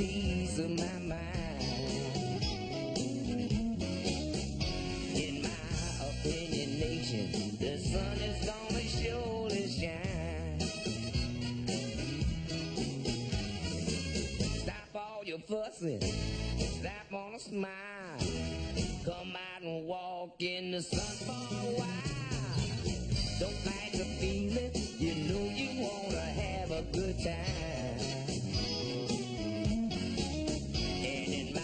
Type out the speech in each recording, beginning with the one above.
peace of my mind. In my opinion, nation, the sun is gonna surely shine. Stop all your fussing, stop on a smile. Come out and walk in the sun for a while. Don't fight the feeling, you know you wanna have a good time. And in my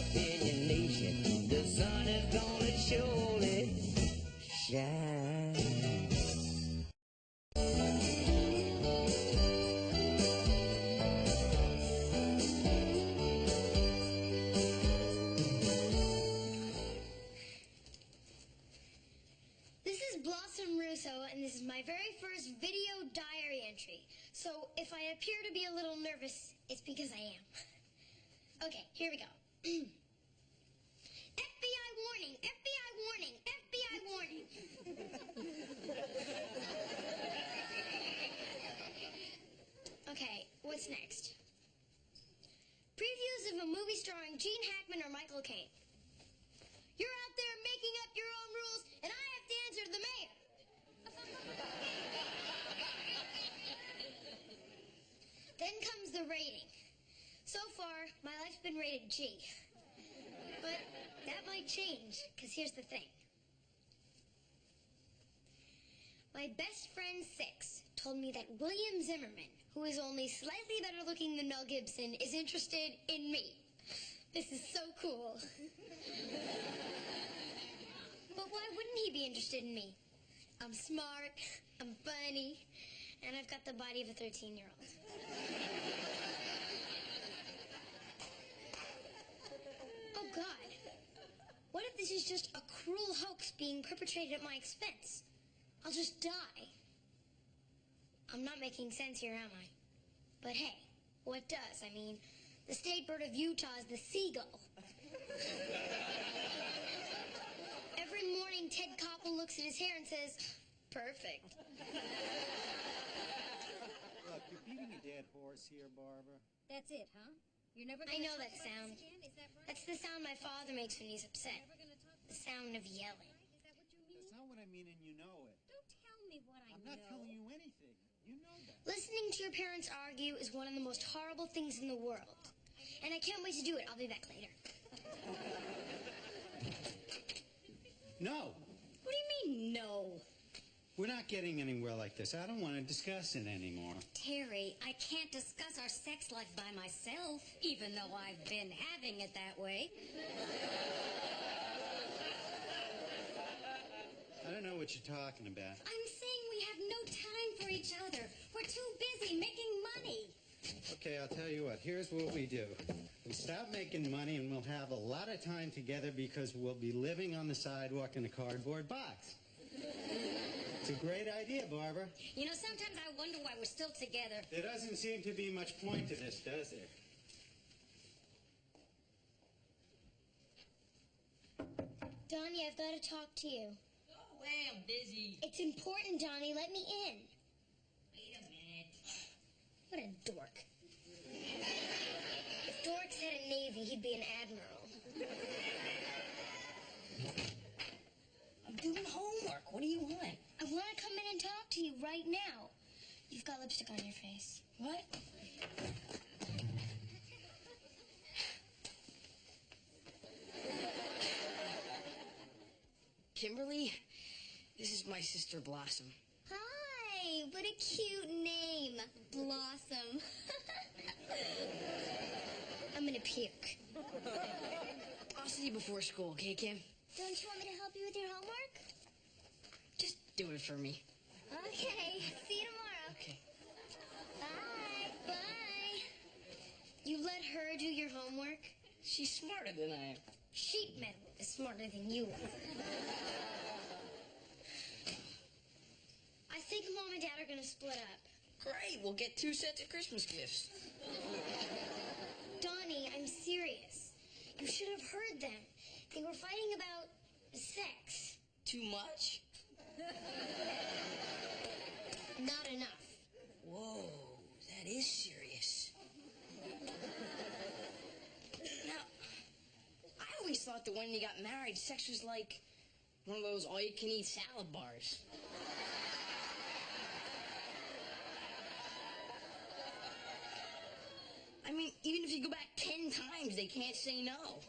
opinion, nation, the sun is gonna surely shine. And this is my very first video diary entry. So if I appear to be a little nervous, it's because I am. Okay, here we go. FBI warning, FBI warning, FBI warning. Okay, what's next? Previews of a movie starring Gene Hackman or Michael Caine. You're out there making up your own rules, and I have to answer to the mayor. Then comes the rating. So far, my life's been rated G. But that might change, because here's the thing. My best friend 6 told me that William Zimmerman, who is only slightly better looking than Mel Gibson, is interested in me. This is so cool. But why wouldn't he be interested in me? I'm smart, I'm funny, and I've got the body of a 13-year-old. Oh, God. What if this is just a cruel hoax being perpetrated at my expense? I'll just die. I'm not making sense here, am I? But hey, what does? I mean, the state bird of Utah is the seagull. Every morning, Ted Koppel looks at his hair and says, perfect. Look, you're beating a dead horse here, Barbara. That's it, huh? You're never I know that sound. Is that right? That's the sound my father makes when he's upset. The sound of yelling. Is that what you mean? That's not what I mean, and you know it. Don't tell me what I know. I'm not telling you anything. You know that. Listening to your parents argue is one of the most horrible things in the world. And I can't wait to do it. I'll be back later. No. What do you mean, no? We're not getting anywhere like this. I don't want to discuss it anymore. Terry, I can't discuss our sex life by myself, even though I've been having it that way. I don't know what you're talking about. I'm saying we have no time for each other. We're too busy making money. Okay, I'll tell you what. Here's what we do. We stop making money and we'll have a lot of time together because we'll be living on the sidewalk in a cardboard box. It's a great idea, Barbara. You know, sometimes I wonder why we're still together. There doesn't seem to be much point to this, does there? Donnie, I've got to talk to you. Go away, I'm busy. It's important, Donnie. Let me in. Wait a minute. What a dork. If dorks had a navy, he'd be an admiral. I'm doing homework. What do you want? I want to come in and talk to you right now. You've got lipstick on your face. What? Kimberly, this is my sister Blossom. Hi, what a cute name, Blossom. I'm gonna puke. I'll see you before school, okay, Kim? Don't you want me to help you with your homework? Just do it for me. Okay, see you tomorrow. Okay. Bye. Bye. You let her do your homework? She's smarter than I am. Sheet metal is smarter than you are. I think Mom and Dad are gonna split up. Great, we'll get 2 sets of Christmas gifts. Donnie, I'm serious. You should have heard them. They were fighting about sex. Too much? Not enough. Whoa, that is serious. thought that when you got married, sex was like one of those all-you-can-eat salad bars. I mean, even if you go back 10 times, they can't say no.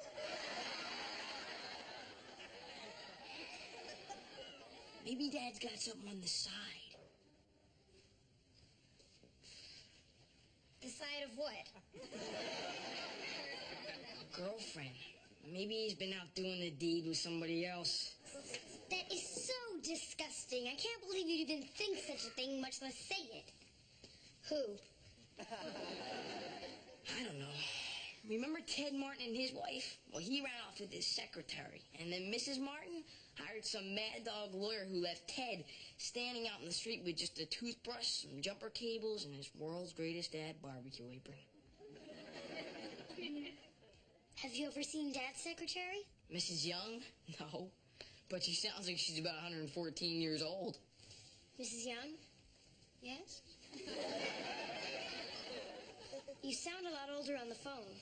Maybe Dad's got something on the side. The side of what? Girlfriend. Maybe he's been out doing the deed with somebody else. That is so disgusting. I can't believe you'd even think such a thing, much less say it. Who? I don't know. Remember Ted Martin and his wife? Well, he ran off with his secretary. And then Mrs. Martin hired some mad dog lawyer who left Ted standing out in the street with just a toothbrush, some jumper cables, and his world's greatest dad barbecue apron. Have you ever seen Dad's secretary? Mrs. Young? No. But she sounds like she's about 114 years old. Mrs. Young? Yes? You sound a lot older on the phone.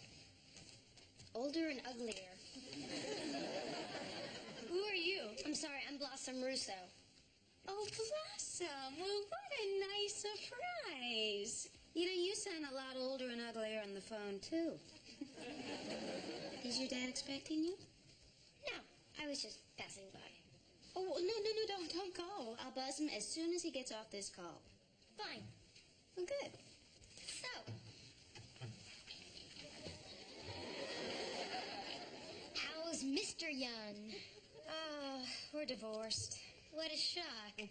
Older and uglier. Who are you? I'm sorry, I'm Blossom Russo. Oh, Blossom. Well, what a nice surprise. You know, you sound a lot older and uglier on the phone, too. Is your dad expecting you? No, I was just passing by. Oh, no, don't go. I'll buzz him as soon as he gets off this call. Fine. Well, good. So, how's Mr. Young? We're divorced. What a shock. Boy,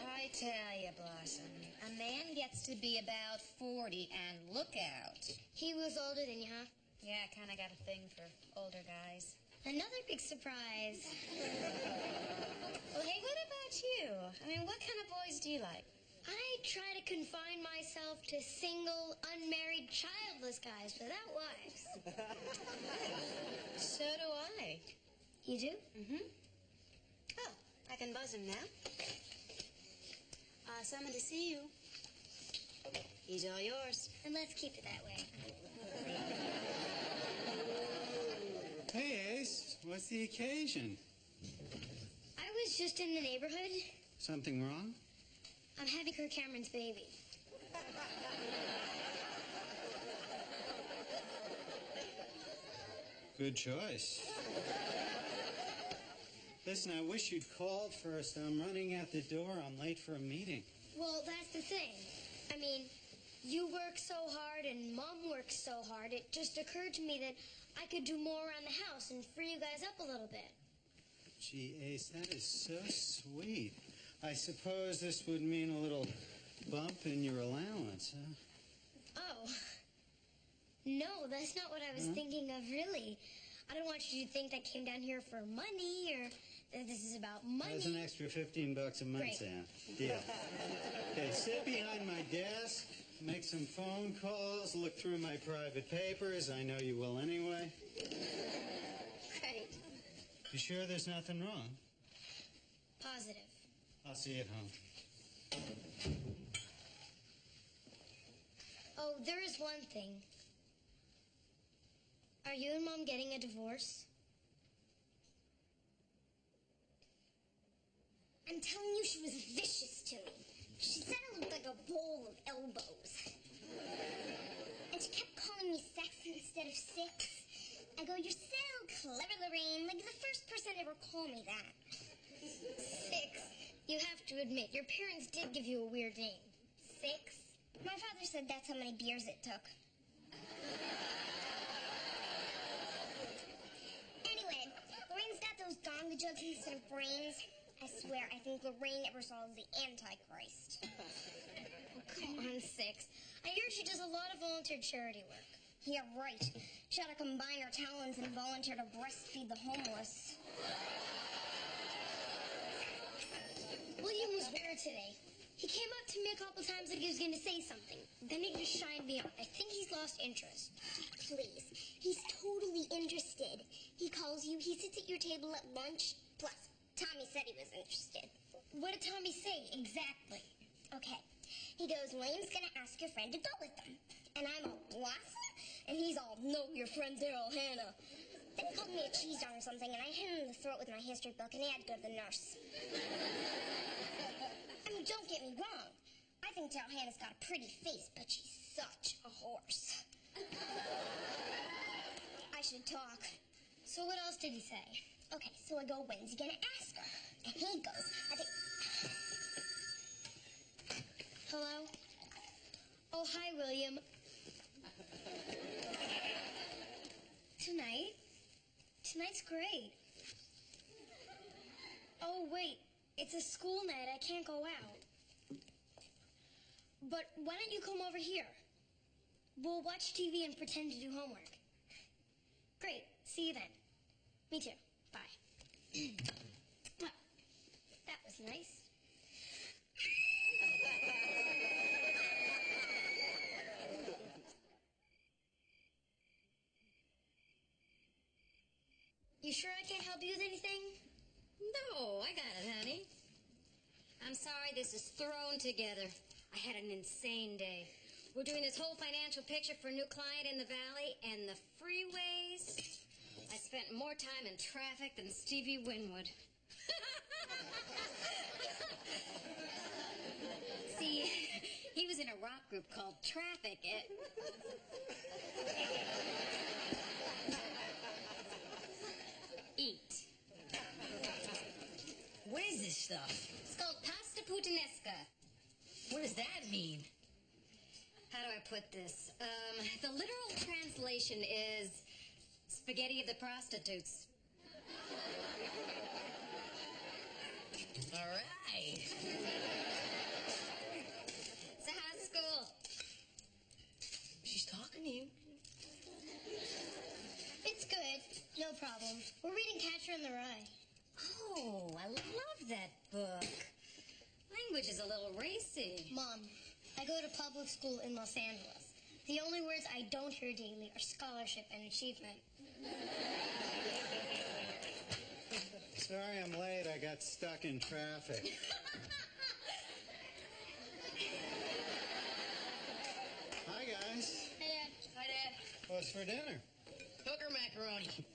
I tell you, Blossom, a man gets to be about 40 and look out. He was older than you, huh? Yeah, I kind of got a thing for older guys. Another big surprise. Well, hey, what about you? I mean, what kind of boys do you like? I try to confine myself to single, unmarried, childless guys without wives. So do I. You do? Mm-hmm. Oh, I can buzz him now. Summoned to see you. He's all yours. And let's keep it that way. Hey, Ace, what's the occasion? I was just in the neighborhood. Something wrong? I'm having Kirk Cameron's baby. Good choice. Listen, I wish you'd called first. I'm running out the door. I'm late for a meeting. Well, that's the thing. I mean, you work so hard and Mom works so hard, it just occurred to me that I could do more around the house and free you guys up a little bit. Gee, Ace, that is so sweet. I suppose this would mean a little bump in your allowance, huh? Oh. No, that's not what I was thinking of, really. I don't want you to think I came down here for money or that this is about money. That's an extra $15 a month, Great. Sam. Deal. Okay, sit behind my desk, make some phone calls, look through my private papers. I know you will anyway. Great. You sure there's nothing wrong? Positive. I'll see you at home. Oh, there is one thing. Are you and Mom getting a divorce? I'm telling you, she was vicious to me. She said I looked like a bowl of elbows. And she kept calling me sex instead of six. I go, you're so clever, Lorraine. Like, the first person to ever call me that. Six. You have to admit, your parents did give you a weird name. Six? My father said that's how many beers it took. Anyway, Lorraine's got those donga jugs instead of brains. I swear, I think Lorraine ever saw the Antichrist. Oh, come on, Six. I hear she does a lot of volunteer charity work. Yeah, right. She ought to combine her talents and volunteer to breastfeed the homeless. William was weird today. He came up to me a couple times like he was going to say something. Then he just shined me out. I think he's lost interest. Please. He's totally interested. He calls you. He sits at your table at lunch. Plus, Tommy said he was interested. What did Tommy say exactly? Okay. He goes, William's going to ask your friend to go with them. And I'm all Blossom? And he's all, no, your friend Daryl Hannah. Then he called me a cheese dog or something, and I hit him in the throat with my history book, and he had to go to the nurse. I mean, don't get me wrong. I think Daryl Hannah's got a pretty face, but she's such a horse. I should talk. So what else did he say? Okay, so I go, when's he gonna ask her? And he goes, I think... Hello? Oh, hi, William. Tonight? Tonight's great. Oh, wait. It's a school night. I can't go out. But why don't you come over here? We'll watch TV and pretend to do homework. Great. See you then. Me too. Bye. Well, that was nice. You sure I can't help you with anything? No, I got it, honey. I'm sorry this is thrown together. I had an insane day. We're doing this whole financial picture for a new client in the valley, and the freeways. I spent more time in traffic than Stevie Winwood. See, he was in a rock group called Traffic. Eat. What is this stuff? It's called pasta puttanesca. What does that mean? How do I put this? The literal translation is spaghetti of the prostitutes. All right. So how's school? She's talking to you. It's good. No problem. We're reading Catcher in the Rye. Oh, I love that book. Language is a little racy. Mom, I go to public school in Los Angeles. The only words I don't hear daily are scholarship and achievement. Sorry I'm late. I got stuck in traffic. Hi, guys. Hey, Dad. Hi, Dad. What's for dinner? Hooker macaroni.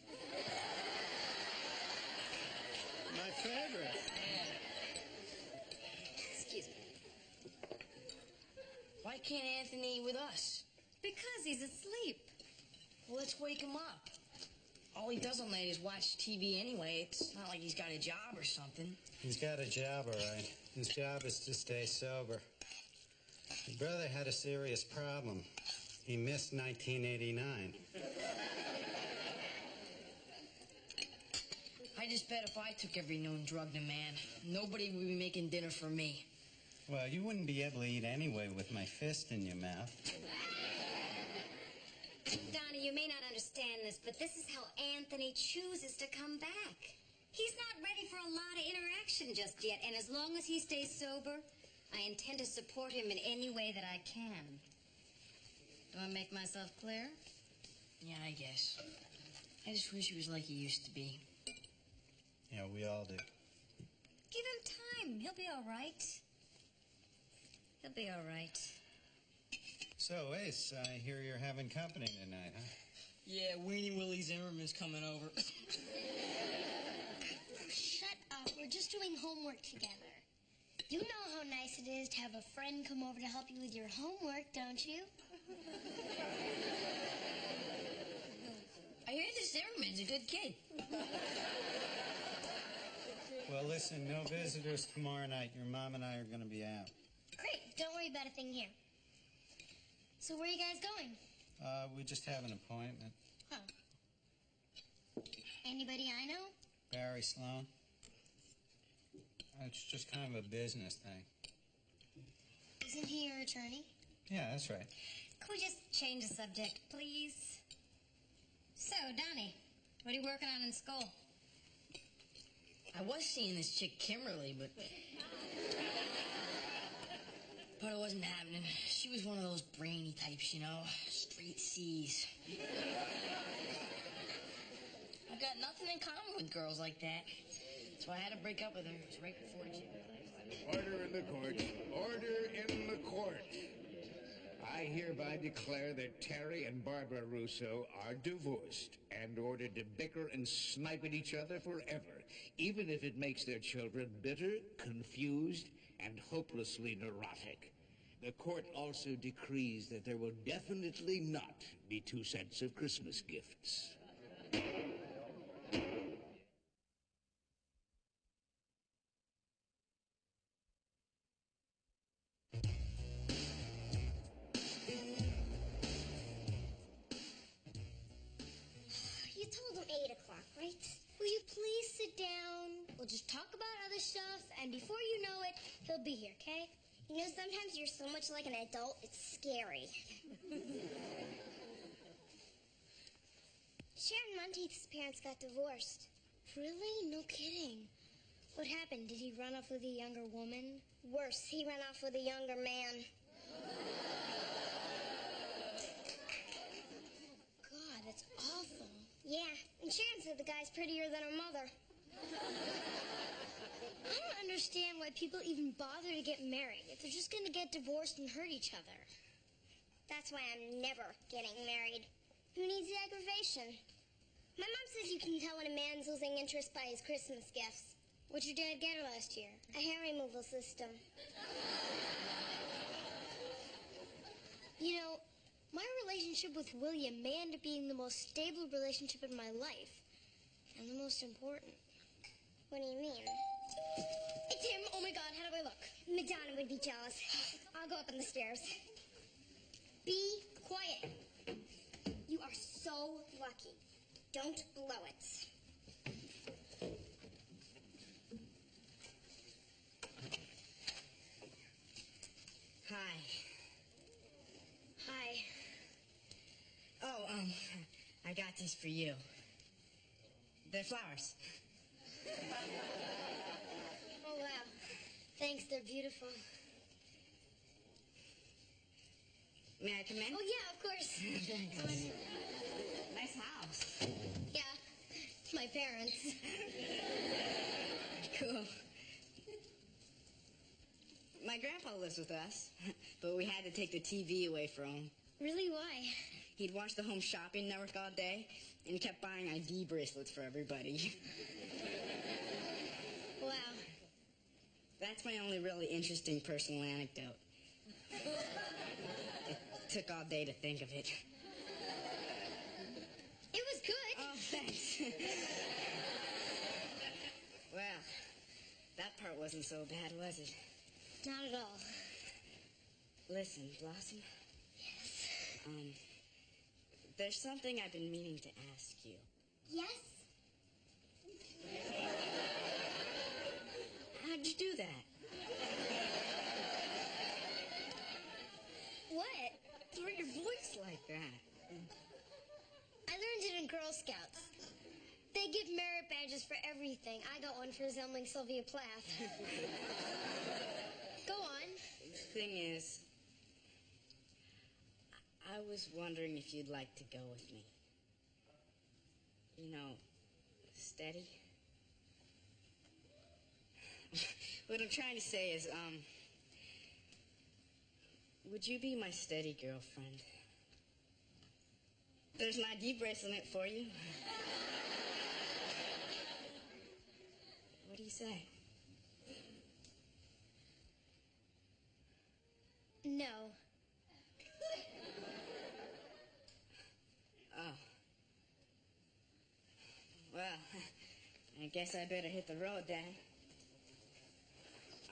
My favorite. Excuse me. Why can't Anthony eat with us? Because he's asleep. Well, let's wake him up. All he does all night is watch TV anyway. It's not like he's got a job or something. He's got a job, all right. His job is to stay sober. His brother had a serious problem. He missed 1989. I just bet if I took every known drug to man, nobody would be making dinner for me. Well, you wouldn't be able to eat anyway with my fist in your mouth. Donnie, you may not understand this, but this is how Anthony chooses to come back. He's not ready for a lot of interaction just yet, and as long as he stays sober, I intend to support him in any way that I can. Do I make myself clear? Yeah, I guess. I just wish he was like he used to be. Yeah, we all do. Give him time. He'll be all right. He'll be all right. So, Ace, I hear you're having company tonight, huh? Yeah, Weenie Willie Zimmerman's coming over. Shut up. We're just doing homework together. You know how nice it is to have a friend come over to help you with your homework, don't you? I hear the Zimmerman's a good kid. Well, listen, no visitors tomorrow night. Your mom and I are going to be out. Great. Don't worry about a thing here. So where are you guys going? We just have an appointment. Huh. Anybody I know? Barry Sloan. It's just kind of a business thing. Isn't he your attorney? Yeah, that's right. Could we just change the subject, please? So, Donnie, what are you working on in school? I was seeing this chick Kimberly, but it wasn't happening. She was one of those brainy types, you know, straight C's. I've got nothing in common with girls like that. So I had to break up with her. It was right before June. Order in the court. Order in the court. I hereby declare that Terry and Barbara Russo are divorced and ordered to bicker and snipe at each other forever, even if it makes their children bitter, confused, and hopelessly neurotic. The court also decrees that there will definitely not be 2 sets of Christmas gifts. You told him 8 o'clock, right? Will you please sit down? We'll just talk about other stuff, and before you know it, he'll be here, okay? You know, sometimes you're so much like an adult, it's scary. Sharon Monteith's parents got divorced. Really? No kidding. What happened? Did he run off with a younger woman? Worse, he ran off with a younger man. God, that's awful. Yeah, and Sharon said the guy's prettier than her mother. I don't understand why people even bother to get married if they're just going to get divorced and hurt each other. That's why I'm never getting married. Who needs the aggravation? My mom says you can tell when a man's losing interest by his Christmas gifts. What'd your dad get her last year? A hair removal system. You know, my relationship with William may end up being the most stable relationship in my life. And the most important. What do you mean? It's him! Oh my God, how do I look? Madonna would be jealous. I'll go up on the stairs. Be quiet. You are so lucky. Don't blow it. Hi. Hi. Oh, I got these for you. They're flowers. Oh, wow. Thanks, they're beautiful. May I come in? Oh, yeah, of course. Come on in. Nice house. Yeah, my parents. Cool. My grandpa lives with us, but we had to take the TV away from him. Really, why? He'd watch the Home Shopping Network all day, and he kept buying ID bracelets for everybody. Wow. That's my only really interesting personal anecdote. It took all day to think of it. It was good. Oh, thanks. Well, that part wasn't so bad, was it? Not at all. Listen, Blossom. Yes. There's something I've been meaning to ask you. Yes? How'd you do that? What? Throw your voice like that. I learned it in Girl Scouts. They give merit badges for everything. I got one for resembling Sylvia Plath. Go on. The thing is, I was wondering if you'd like to go with me. You know, steady. What I'm trying to say is, would you be my steady girlfriend? There's an ID bracelet for you. What do you say? No. Oh. Well, I guess I better hit the road then.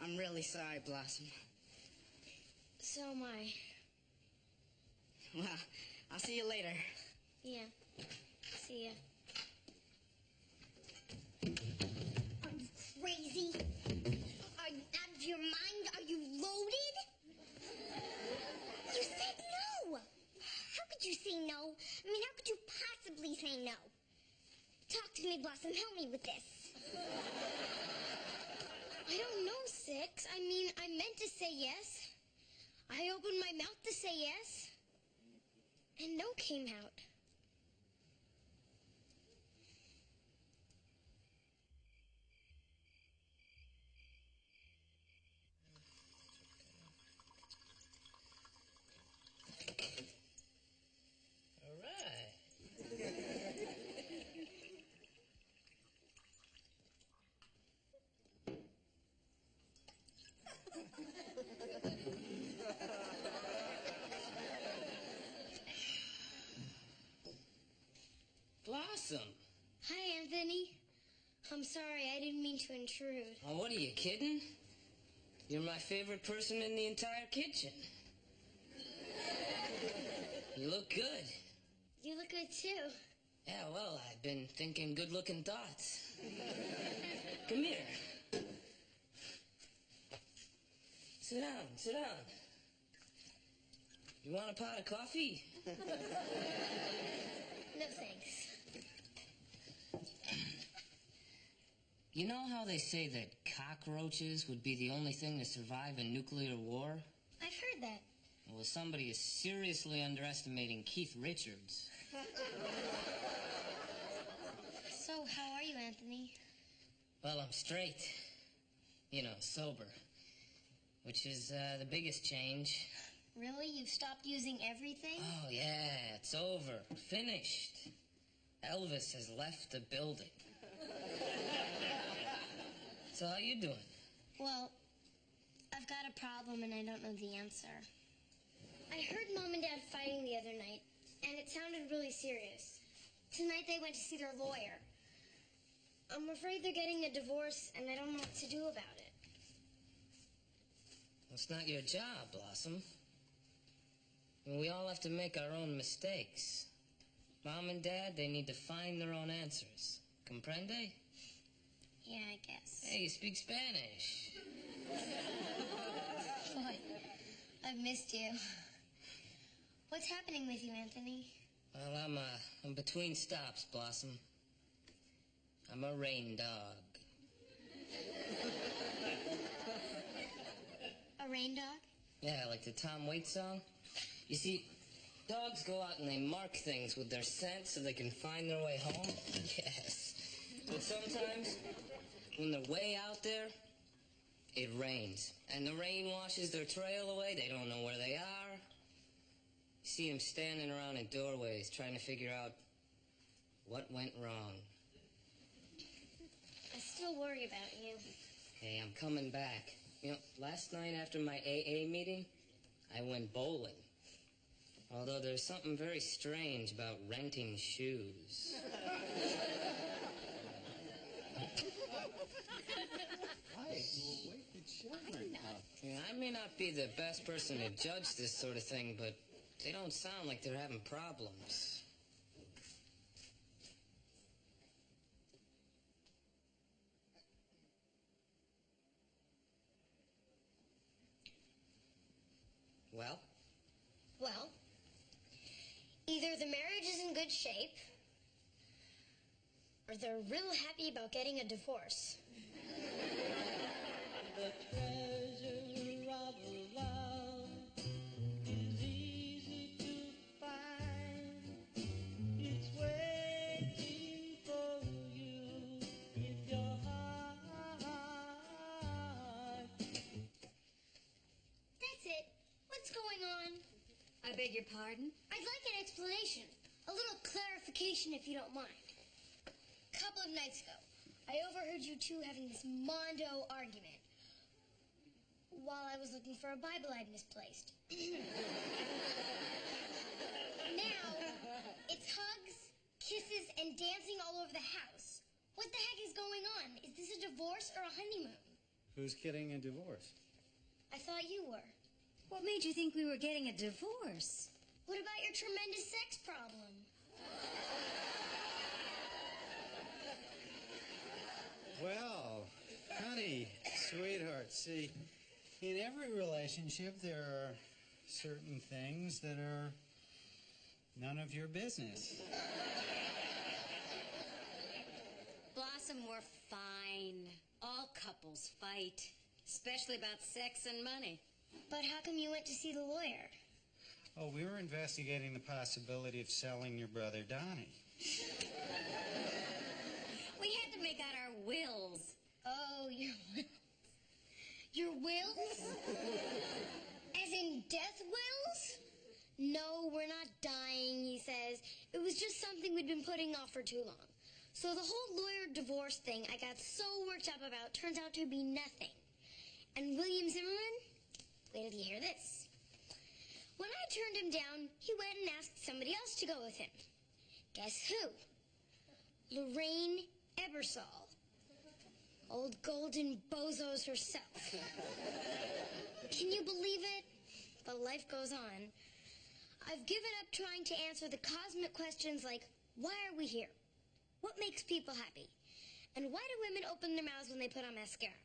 I'm really sorry, Blossom. So am I. Well, I'll see you later. Yeah. See ya. Are you crazy? Are you out of your mind? Are you loaded? You said no! How could you say no? I mean, how could you possibly say no? Talk to me, Blossom. Help me with this. I don't know, Six. I mean, I meant to say yes. I opened my mouth to say yes. And no came out. Blossom. Hi, Anthony. I'm sorry, I didn't mean to intrude. Oh, what are you kidding? You're my favorite person in the entire kitchen. You look good. You look good, too. Yeah, well, I've been thinking good-looking thoughts. Come here. Sit down, sit down. You want a pot of coffee? No, thanks. You know how they say that cockroaches would be the only thing to survive a nuclear war? I've heard that. Well, somebody is seriously underestimating Keith Richards. So, how are you, Anthony? Well, I'm straight. You know, sober. Which is the biggest change. Really? You've stopped using everything? Oh, yeah, it's over. Finished. Elvis has left the building. So how you doing? Well, I've got a problem and I don't know the answer. I heard Mom and Dad fighting the other night, and it sounded really serious. Tonight they went to see their lawyer. I'm afraid they're getting a divorce, and I don't know what to do about it. It's not your job, Blossom. We all have to make our own mistakes. Mom and Dad, they need to find their own answers. Comprende? Yeah, I guess. Hey, you speak Spanish. Boy, I've missed you. What's happening with you, Anthony? Well, I'm between stops, Blossom. I'm a rain dog. A rain dog? Yeah, like the Tom Waits song. You see, dogs go out and they mark things with their scent so they can find their way home. Yes. But sometimes, when they're way out there, it rains. And the rain washes their trail away. They don't know where they are. You see them standing around in doorways trying to figure out what went wrong. I still worry about you. Hey, I'm coming back. You know, last night after my AA meeting, I went bowling. Although there's something very strange about renting shoes. Yeah, I may not be the best person to judge this sort of thing, but they don't sound like they're having problems. Well? Well, either the marriage is in good shape, or they're real happy about getting a divorce. The treasure of love is easy to find. It's waiting for you in your heart. That's it. What's going on? I beg your pardon? I'd like an explanation. A little clarification, if you don't mind. A couple of nights ago, I overheard you two having this mondo argument while I was looking for a Bible I'd misplaced. Now, it's hugs, kisses, and dancing all over the house. What the heck is going on? Is this a divorce or a honeymoon? Who's getting a divorce? I thought you were. What made you think we were getting a divorce? What about your tremendous sex problem? Well, honey, sweetheart, see, in every relationship there are certain things that are none of your business. Blossom, we're fine. All couples fight, especially about sex and money. But how come you went to see the lawyer? Oh, we were investigating the possibility of selling your brother Donnie. We had to make out our wills. Oh, your wills. Your wills? As in death wills? No, we're not dying, he says. It was just something we'd been putting off for too long. So the whole lawyer divorce thing I got so worked up about turns out to be nothing. And William Zimmerman? Wait till you hear this. When I turned him down, he went and asked somebody else to go with him. Guess who? Lorraine Ebersol. Old golden bozos herself. Can you believe it? But life goes on. I've given up trying to answer the cosmic questions like, why are we here? What makes people happy? And why do women open their mouths when they put on mascara?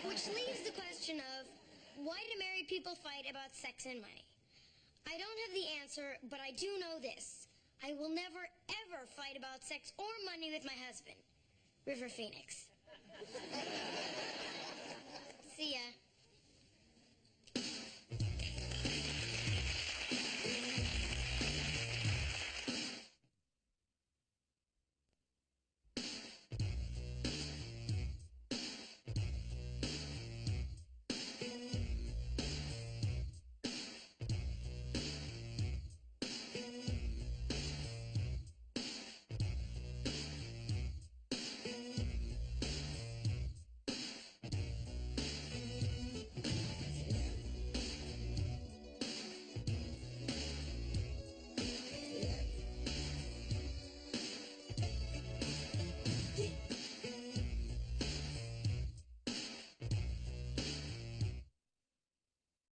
Which leaves the question of, why do married people fight about sex and money? I don't have the answer, but I do know this. I will never, ever fight about sex or money with my husband. River Phoenix. See ya.